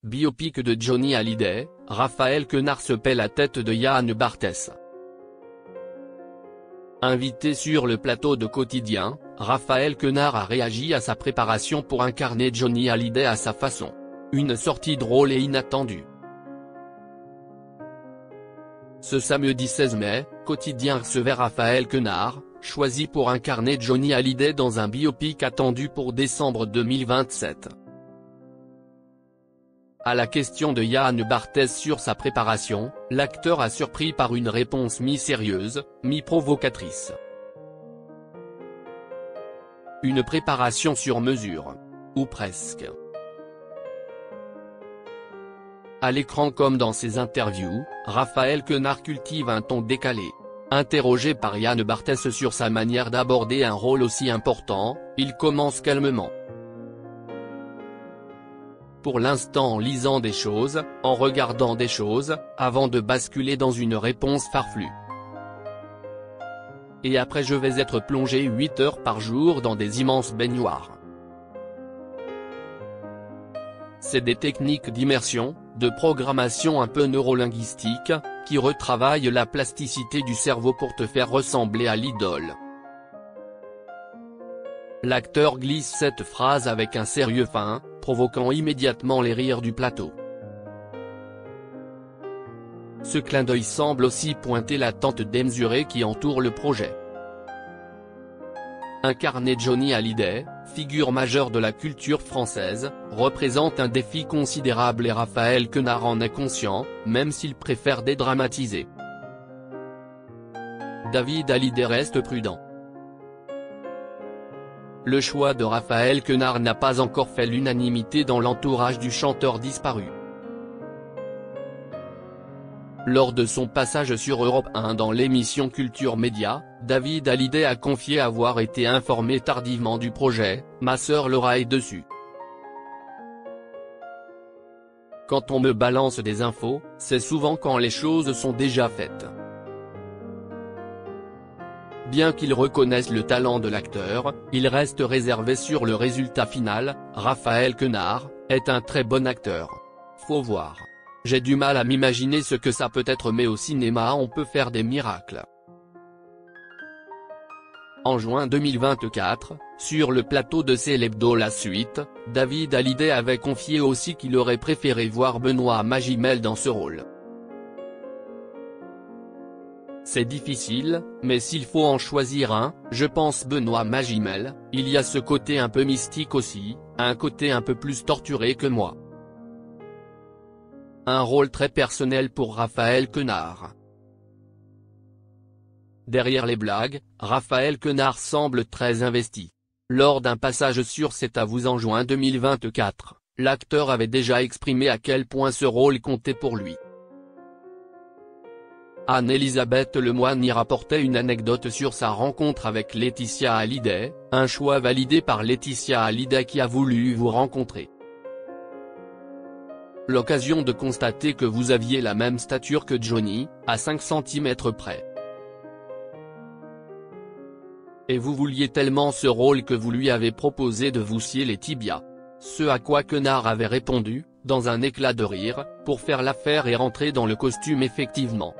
biopic de Johnny Hallyday, Raphaël Quenard se paie la tête de Yann Barthès. Invité sur le plateau de Quotidien, Raphaël Quenard a réagi à sa préparation pour incarner Johnny Hallyday à sa façon. Une sortie drôle et inattendue. Ce samedi 16 mai, Quotidien recevait Raphaël Quenard, choisi pour incarner Johnny Hallyday dans un biopic attendu pour décembre 2027. À la question de Yann Barthès sur sa préparation, l'acteur a surpris par une réponse mi-sérieuse, mi-provocatrice. Une préparation sur mesure. Ou presque. À l'écran comme dans ses interviews, Raphaël Quenard cultive un ton décalé. Interrogé par Yann Barthès sur sa manière d'aborder un rôle aussi important, il commence calmement. Pour l'instant en lisant des choses, en regardant des choses, avant de basculer dans une réponse farfelue. Et après je vais être plongé 8 heures par jour dans des immenses baignoires. C'est des techniques d'immersion, de programmation un peu neurolinguistique, qui retravaillent la plasticité du cerveau pour te faire ressembler à l'idole. L'acteur glisse cette phrase avec un sérieux fin, provoquant immédiatement les rires du plateau. Ce clin d'œil semble aussi pointer l'attente démesurée qui entoure le projet. Incarner Johnny Hallyday, figure majeure de la culture française, représente un défi considérable et Raphaël Quenard en est conscient, même s'il préfère dédramatiser. David Hallyday reste prudent. Le choix de Raphaël Quenard n'a pas encore fait l'unanimité dans l'entourage du chanteur disparu. Lors de son passage sur Europe 1 dans l'émission Culture Média, David Hallyday a confié avoir été informé tardivement du projet, « Ma sœur Laura est dessus. Quand on me balance des infos, c'est souvent quand les choses sont déjà faites. » Bien qu'il reconnaisse le talent de l'acteur, il reste réservé sur le résultat final. Raphaël Quenard est un très bon acteur. Faut voir. J'ai du mal à m'imaginer ce que ça peut être mais au cinéma on peut faire des miracles. En juin 2024, sur le plateau de C'est l'Hebdo La Suite, David Hallyday avait confié aussi qu'il aurait préféré voir Benoît Magimel dans ce rôle. C'est difficile, mais s'il faut en choisir un, je pense Benoît Magimel. Il y a ce côté un peu mystique aussi, un côté un peu plus torturé que moi. Un rôle très personnel pour Raphaël Quenard. Derrière les blagues, Raphaël Quenard semble très investi. Lors d'un passage sur C'est à vous en juin 2024, l'acteur avait déjà exprimé à quel point ce rôle comptait pour lui. Anne-Elisabeth Lemoine y rapportait une anecdote sur sa rencontre avec Laetitia Hallyday, un choix validé par Laetitia Hallyday qui a voulu vous rencontrer. L'occasion de constater que vous aviez la même stature que Johnny, à 5 cm près. Et vous vouliez tellement ce rôle que vous lui avez proposé de vous scier les tibias. Ce à quoi Quenard avait répondu, dans un éclat de rire, pour faire l'affaire et rentrer dans le costume effectivement.